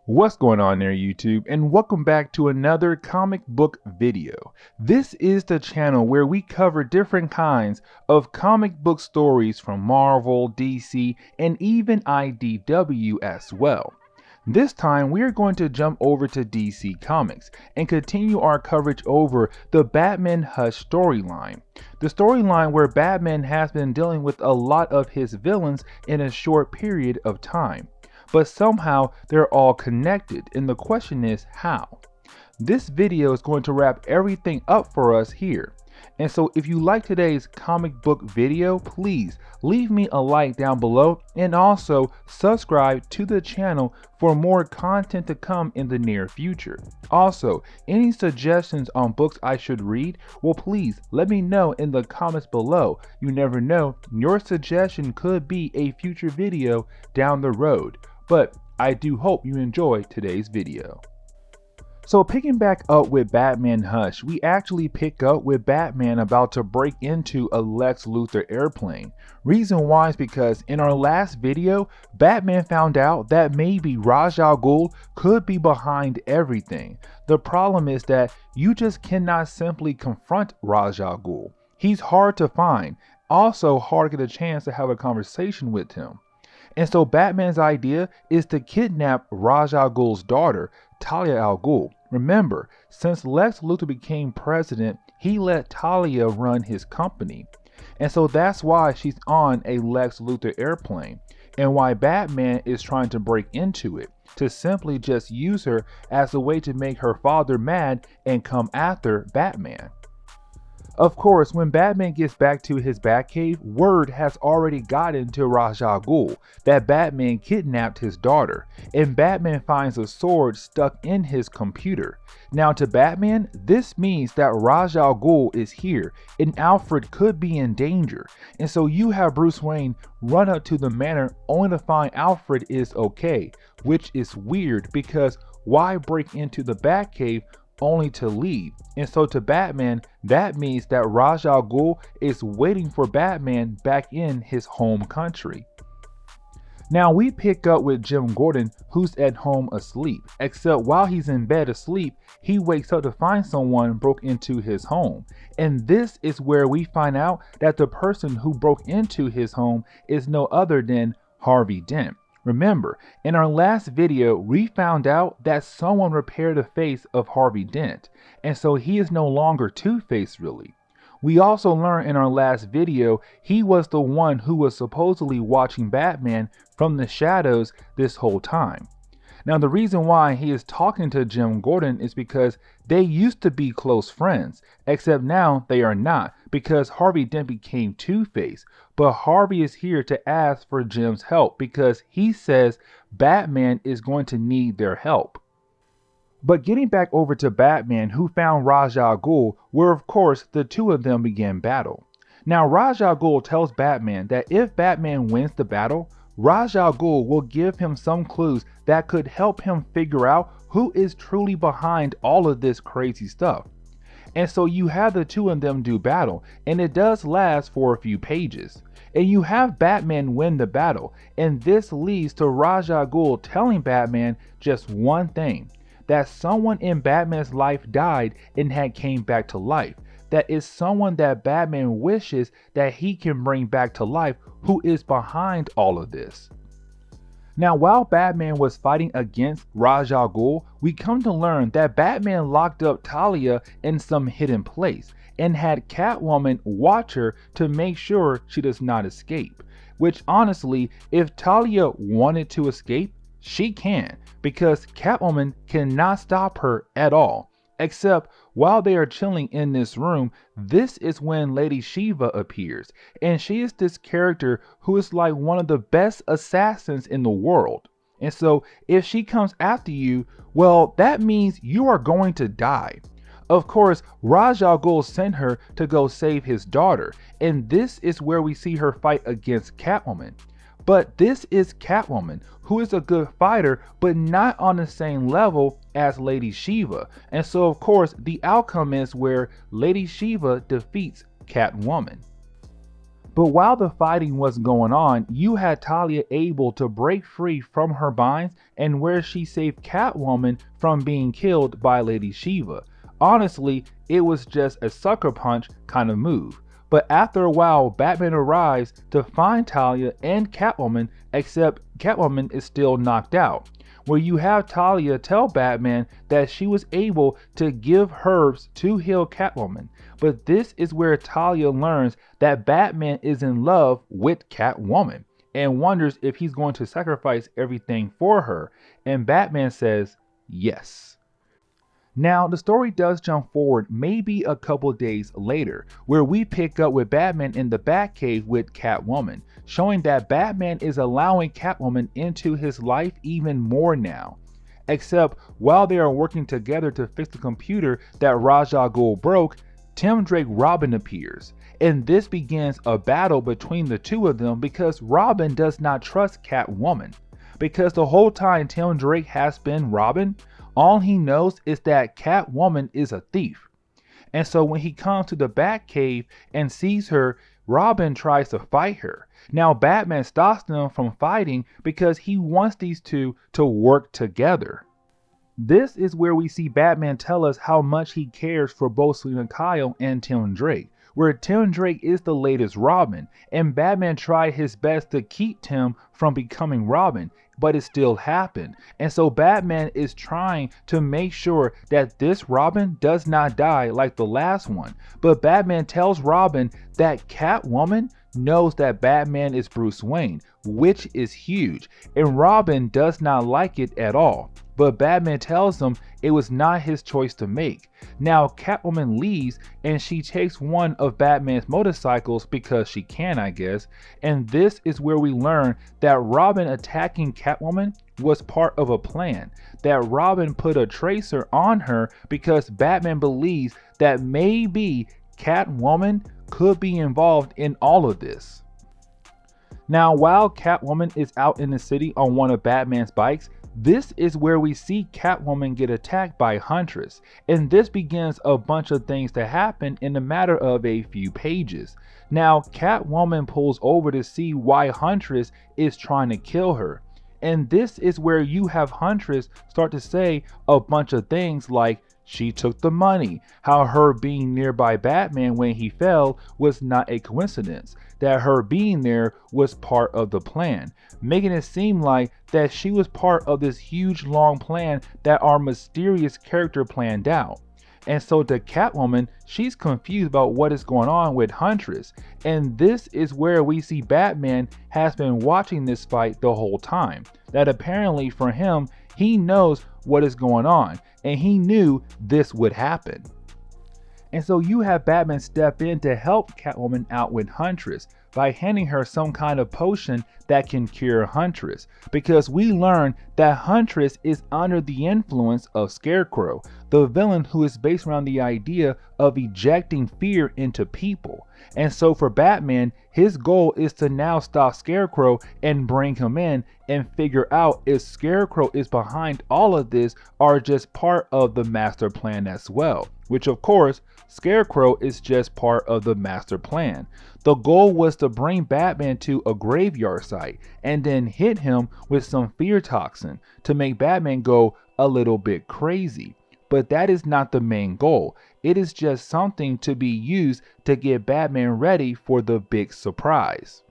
What's going on there, YouTube, and welcome back to another comic book video. This is the channel where we cover different kinds of comic book stories from Marvel, DC, and even IDW as well. This time we are going to jump over to DC Comics and continue our coverage over the Batman Hush storyline. The storyline where Batman has been dealing with a lot of his villains in a short period of time. But somehow they're all connected, and the question is how? This video is going to wrap everything up for us here. And so if you like today's comic book video, please leave me a like down below and also subscribe to the channel for more content to come in the near future. Also, any suggestions on books I should read, well, please let me know in the comments below. You never know, your suggestion could be a future video down the road. But I do hope you enjoy today's video. So picking back up with Batman Hush, we actually pick up with Batman about to break into a Lex Luthor airplane. Reason why is because in our last video, Batman found out that maybe Ra's al Ghul could be behind everything. The problem is that you just cannot simply confront Ra's al Ghul. He's hard to find, also hard to get a chance to have a conversation with him. And so Batman's idea is to kidnap Ra's al Ghul's daughter, Talia al Ghul. Remember, since Lex Luthor became president, he let Talia run his company. And so that's why she's on a Lex Luthor airplane, and why Batman is trying to break into it, to simply just use her as a way to make her father mad and come after Batman. Of course, when Batman gets back to his Batcave, word has already gotten to Ra's al Ghul that Batman kidnapped his daughter, and Batman finds a sword stuck in his computer. Now to Batman, this means that Ra's al Ghul is here, and Alfred could be in danger. And so you have Bruce Wayne run up to the manor only to find Alfred is okay, which is weird because why break into the Batcave only to leave? And so to Batman, that means that Ra's al Ghul is waiting for Batman back in his home country. Now we pick up with Jim Gordon, who's at home asleep, except while he's in bed asleep, he wakes up to find someone broke into his home. And this is where we find out that the person who broke into his home is no other than Harvey Dent. Remember, in our last video, we found out that someone repaired the face of Harvey Dent, and so he is no longer Two-Face really. We also learned in our last video, he was the one who was supposedly watching Batman from the shadows this whole time. Now the reason why he is talking to Jim Gordon is because they used to be close friends, except now they are not because Harvey Dent became Two-Face. But Harvey is here to ask for Jim's help because he says Batman is going to need their help. But getting back over to Batman, who found Ra's al Ghul, where of course the two of them began battle. Now Ra's al Ghul tells Batman that if Batman wins the battle, Ra's al Ghul will give him some clues that could help him figure out who is truly behind all of this crazy stuff. And so you have the two of them do battle, and it does last for a few pages. And you have Batman win the battle, and this leads to Ra's al Ghul telling Batman just one thing, that someone in Batman's life died and had came back to life. That is someone that Batman wishes that he can bring back to life, who is behind all of this. Now while Batman was fighting against Ra's al Ghul, we come to learn that Batman locked up Talia in some hidden place and had Catwoman watch her to make sure she does not escape. Which honestly, if Talia wanted to escape, she can, because Catwoman cannot stop her at all. Except while they are chilling in this room, this is when Lady Shiva appears, and she is this character who is like one of the best assassins in the world. And so if she comes after you, well, that means you are going to die. Of course, Ra's al Ghul sent her to go save his daughter, and this is where we see her fight against Catwoman. But this is Catwoman, who is a good fighter, but not on the same level as Lady Shiva. And so of course, the outcome is where Lady Shiva defeats Catwoman. But while the fighting was going on, you had Talia able to break free from her binds and where she saved Catwoman from being killed by Lady Shiva. Honestly, it was just a sucker punch kind of move. But after a while, Batman arrives to find Talia and Catwoman, except Catwoman is still knocked out. Where you have Talia tell Batman that she was able to give herbs to heal Catwoman. But this is where Talia learns that Batman is in love with Catwoman and wonders if he's going to sacrifice everything for her. And Batman says yes. Now, the story does jump forward maybe a couple days later, where we pick up with Batman in the Batcave with Catwoman, showing that Batman is allowing Catwoman into his life even more now. Except while they are working together to fix the computer that Ra's al Ghul broke, Tim Drake Robin appears, and this begins a battle between the two of them because Robin does not trust Catwoman. Because the whole time Tim Drake has been Robin, all he knows is that Catwoman is a thief. And so when he comes to the Batcave and sees her, Robin tries to fight her. Now Batman stops them from fighting because he wants these two to work together. This is where we see Batman tell us how much he cares for both Selina Kyle and Tim Drake, where Tim Drake is the latest Robin, and Batman tried his best to keep Tim from becoming Robin, but it still happened. And so Batman is trying to make sure that this Robin does not die like the last one. But Batman tells Robin that Catwoman knows that Batman is Bruce Wayne, which is huge, and Robin does not like it at all. But Batman tells him it was not his choice to make. Now Catwoman leaves and she takes one of Batman's motorcycles because she can, I guess. And this is where we learn that Robin attacking Catwoman was part of a plan. That Robin put a tracer on her because Batman believes that maybe Catwoman could be involved in all of this. Now while Catwoman is out in the city on one of Batman's bikes, this is where we see Catwoman get attacked by Huntress, and this begins a bunch of things to happen in a matter of a few pages. Now Catwoman pulls over to see why Huntress is trying to kill her, and this is where you have Huntress start to say a bunch of things like she took the money, how her being nearby Batman when he fell was not a coincidence, that her being there was part of the plan, making it seem like that she was part of this huge long plan that our mysterious character planned out. And so to Catwoman, she's confused about what is going on with Huntress, and this is where we see Batman has been watching this fight the whole time, that apparently for him, he knows what is going on, and he knew this would happen. And so you have Batman step in to help Catwoman out with Huntress by handing her some kind of potion that can cure Huntress, because we learn that Huntress is under the influence of Scarecrow, the villain who is based around the idea of ejecting fear into people. And so for Batman, his goal is to now stop Scarecrow and bring him in and figure out if Scarecrow is behind all of this or just part of the master plan as well. Which of course, Scarecrow is just part of the master plan. The goal was to bring Batman to a graveyard site and then hit him with some fear toxin to make Batman go a little bit crazy. But that is not the main goal. It is just something to be used to get Batman ready for the big surprise.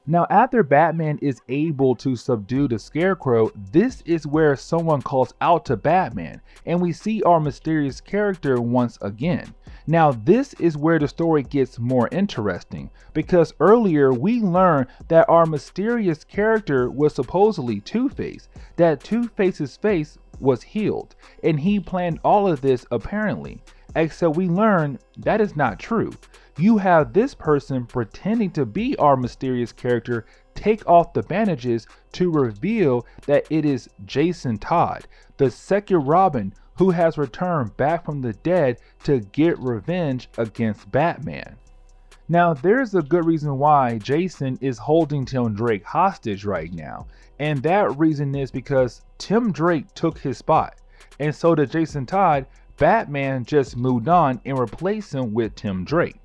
Now after Batman is able to subdue the Scarecrow, this is where someone calls out to Batman and we see our mysterious character once again. Now this is where the story gets more interesting, because earlier we learned that our mysterious character was supposedly Two-Face, that Two-Face's face was healed, and he planned all of this apparently, except we learn that is not true. You have this person pretending to be our mysterious character take off the bandages to reveal that it is Jason Todd, the second Robin who has returned back from the dead to get revenge against Batman. Now there's a good reason why Jason is holding Tim Drake hostage right now, and that reason is because Tim Drake took his spot, and so to Jason Todd, Batman just moved on and replaced him with Tim Drake.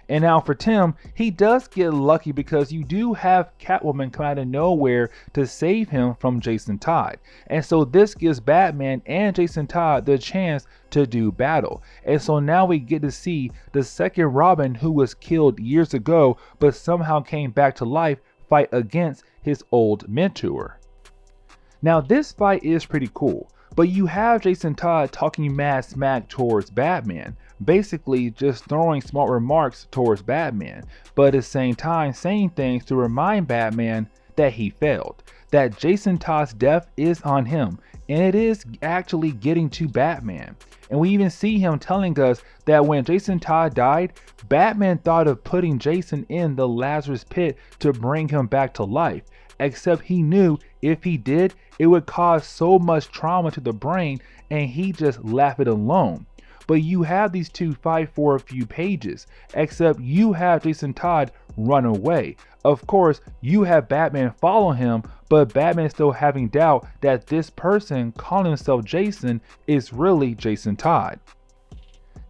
And now for Tim, he does get lucky because you do have Catwoman come out of nowhere to save him from Jason Todd. And so this gives Batman and Jason Todd the chance to do battle. And so now we get to see the second Robin, who was killed years ago but somehow came back to life, fight against his old mentor. Now this fight is pretty cool, but you have Jason Todd talking mad smack towards Batman, basically just throwing smart remarks towards Batman, but at the same time saying things to remind Batman that he failed, that Jason Todd's death is on him, and it is actually getting to Batman. And we even see him telling us that when Jason Todd died, Batman thought of putting Jason in the Lazarus pit to bring him back to life, except he knew if he did, it would cause so much trauma to the brain, and he just left it alone. But you have these two fight for a few pages, except you have Jason Todd run away. Of course, you have Batman follow him, but Batman still having doubt that this person calling himself Jason is really Jason Todd.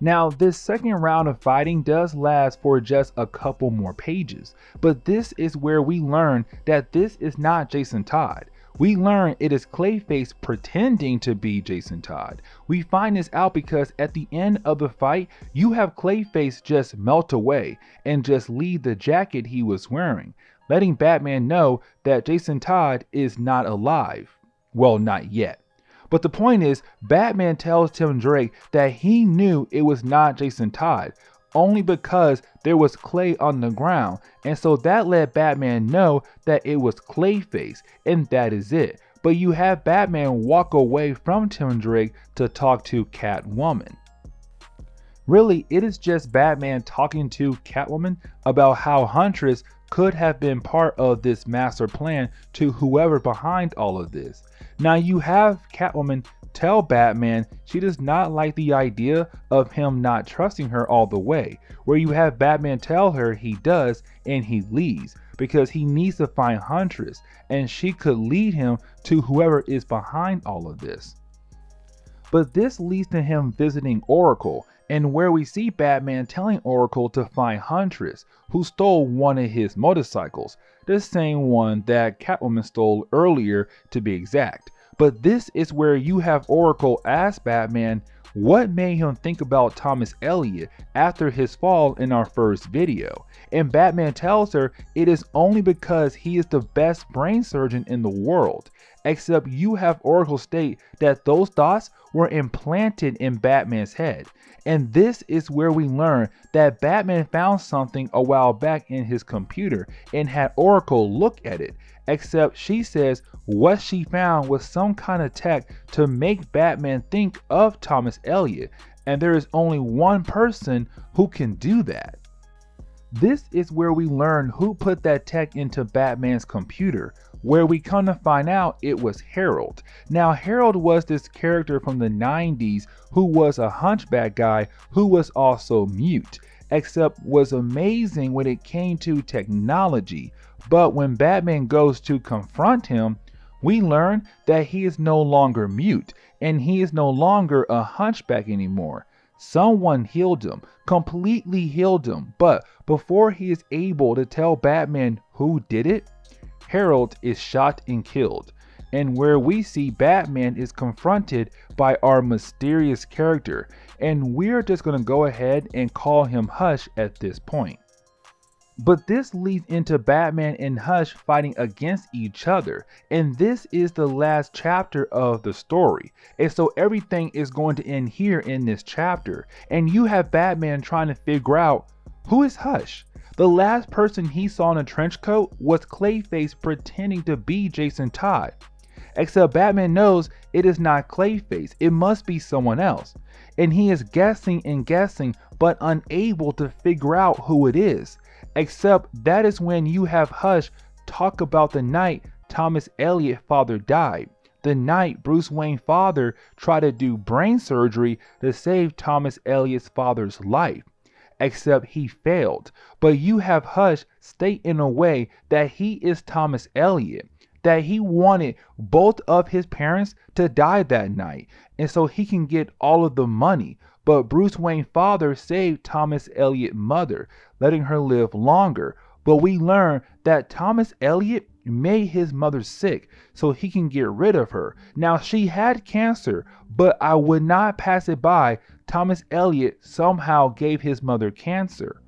Now, this second round of fighting does last for just a couple more pages, but this is where we learn that this is not Jason Todd. We learn it is Clayface pretending to be Jason Todd. We find this out because at the end of the fight, you have Clayface just melt away and just leave the jacket he was wearing, letting Batman know that Jason Todd is not alive. Well, not yet. But the point is, Batman tells Tim Drake that he knew it was not Jason Todd, only because there was clay on the ground, and so that let Batman know that it was Clayface, and that is it. But you have Batman walk away from Tim Drake to talk to Catwoman. Really, it is just Batman talking to Catwoman about how Huntress could have been part of this master plan to whoever behind all of this. Now you have Catwoman tell Batman she does not like the idea of him not trusting her all the way, where you have Batman tell her he does, and he leaves because he needs to find Huntress, and she could lead him to whoever is behind all of this. But this leads to him visiting Oracle, and where we see Batman telling Oracle to find Huntress, who stole one of his motorcycles, the same one that Catwoman stole earlier to be exact. But this is where you have Oracle ask Batman what made him think about Thomas Elliot after his fall in our first video. And Batman tells her it is only because he is the best brain surgeon in the world. Except you have Oracle state that those thoughts were implanted in Batman's head. And this is where we learn that Batman found something a while back in his computer and had Oracle look at it. Except she says what she found was some kind of tech to make Batman think of Thomas Elliot, and there is only one person who can do that. This is where we learn who put that tech into Batman's computer, where we come to find out it was Harold. Now Harold was this character from the 90s who was a hunchback guy who was also mute, except was amazing when it came to technology. But when Batman goes to confront him, we learn that he is no longer mute and he is no longer a hunchback anymore. Someone healed him, completely healed him, but before he is able to tell Batman who did it, Harold is shot and killed. And where we see Batman is confronted by our mysterious character, and we're just going to go ahead and call him Hush at this point. But this leads into Batman and Hush fighting against each other, and this is the last chapter of the story, and so everything is going to end here in this chapter, and you have Batman trying to figure out who is Hush. The last person he saw in a trench coat was Clayface pretending to be Jason Todd, except Batman knows it is not Clayface, it must be someone else, and he is guessing and guessing but unable to figure out who it is. Except that is when you have Hush talk about the night Thomas Elliot's father died. The night Bruce Wayne's father tried to do brain surgery to save Thomas Elliot's father's life. Except he failed. But you have Hush state in a way that he is Thomas Elliot. that he wanted both of his parents to die that night, and so he can get all of the money. But Bruce Wayne's father saved Thomas Elliot's mother, letting her live longer. But we learn that Thomas Elliot made his mother sick so he can get rid of her. Now, she had cancer, but I would not pass it by. Thomas Elliot somehow gave his mother cancer.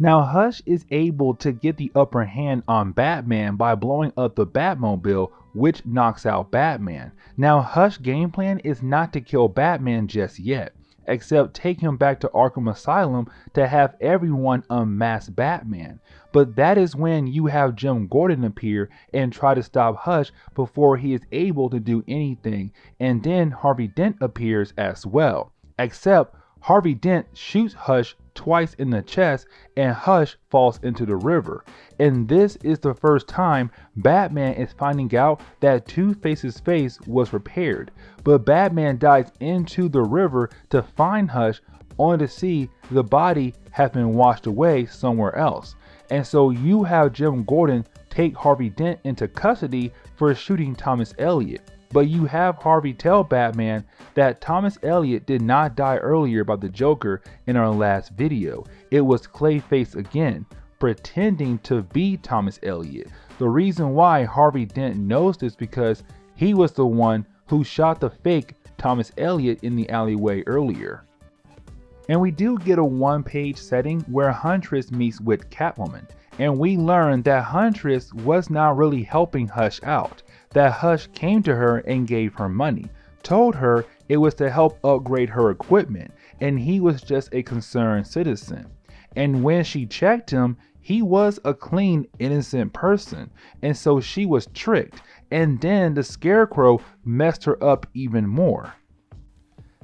Now, Hush is able to get the upper hand on Batman by blowing up the Batmobile, which knocks out Batman. Now, Hush's game plan is not to kill Batman just yet, except take him back to Arkham Asylum to have everyone unmask Batman. But that is when you have Jim Gordon appear and try to stop Hush before he is able to do anything, and then Harvey Dent appears as well. Except Harvey Dent shoots Hush twice in the chest and Hush falls into the river. And this is the first time Batman is finding out that Two-Face's face was repaired. But Batman dives into the river to find Hush, only to see the body have been washed away somewhere else. And so you have Jim Gordon take Harvey Dent into custody for shooting Thomas Elliot. But you have Harvey tell Batman that Thomas Elliot did not die earlier by the Joker in our last video. It was Clayface again, pretending to be Thomas Elliot. The reason why Harvey Dent knows this because he was the one who shot the fake Thomas Elliot in the alleyway earlier. And we do get a one-page setting where Huntress meets with Catwoman, and we learn that Huntress was not really helping Hush out, that Hush came to her and gave her money, told her it was to help upgrade her equipment, and he was just a concerned citizen. And when she checked him, he was a clean, innocent person, and so she was tricked, and then the Scarecrow messed her up even more.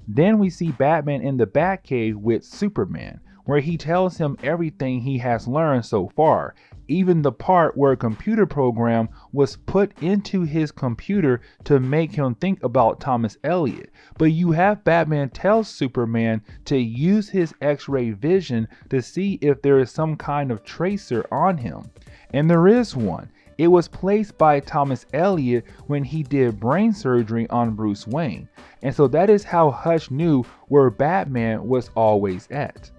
Then we see Batman in the Batcave with Superman, where he tells him everything he has learned so far, even the part where a computer program was put into his computer to make him think about Thomas Elliot. But you have Batman tell Superman to use his X-ray vision to see if there is some kind of tracer on him. And there is one. It was placed by Thomas Elliot when he did brain surgery on Bruce Wayne. And so that is how Hush knew where Batman was always at.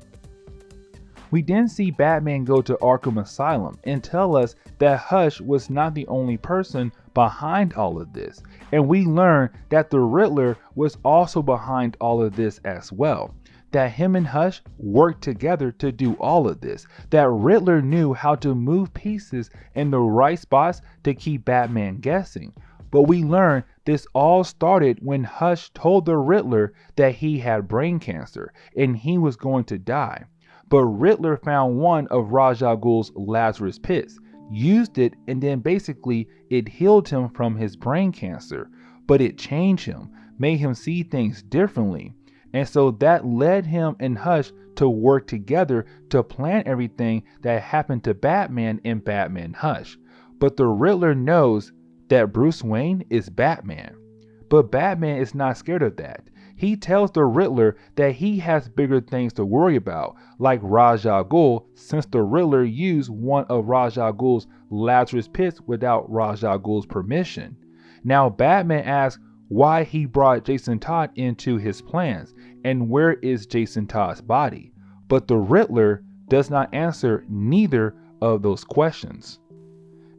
We then see Batman go to Arkham Asylum and tell us that Hush was not the only person behind all of this. And we learn that the Riddler was also behind all of this as well. That him and Hush worked together to do all of this. That Riddler knew how to move pieces in the right spots to keep Batman guessing. But we learn this all started when Hush told the Riddler that he had brain cancer and he was going to die. But Riddler found one of Ra's al Ghul's Lazarus pits, used it, and then basically it healed him from his brain cancer. But it changed him, made him see things differently. And so that led him and Hush to work together to plan everything that happened to Batman and Batman Hush. But the Riddler knows that Bruce Wayne is Batman. But Batman is not scared of that. He tells the Riddler that he has bigger things to worry about, like Ra's al Ghul, since the Riddler used one of Ra's al Ghul's Lazarus pits without Ra's al Ghul's permission. Now Batman asks why he brought Jason Todd into his plans, and where is Jason Todd's body? But the Riddler does not answer neither of those questions.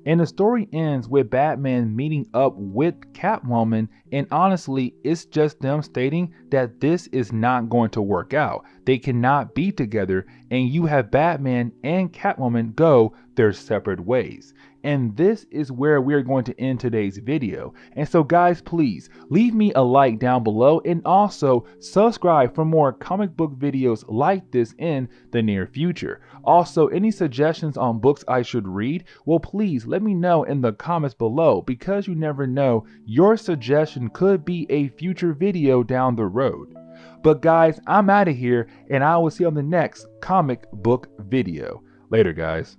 And the story ends with Batman meeting up with Catwoman, and honestly, it's just them stating that this is not going to work out. They cannot be together, and you have Batman and Catwoman go their separate ways. And this is where we're going to end today's video. And so guys, please leave me a like down below and also subscribe for more comic book videos like this in the near future. Also, any suggestions on books I should read, well, please let me know in the comments below, because you never know, your suggestion could be a future video down the road. But guys, I'm out of here, and I will see you on the next comic book video. Later, guys.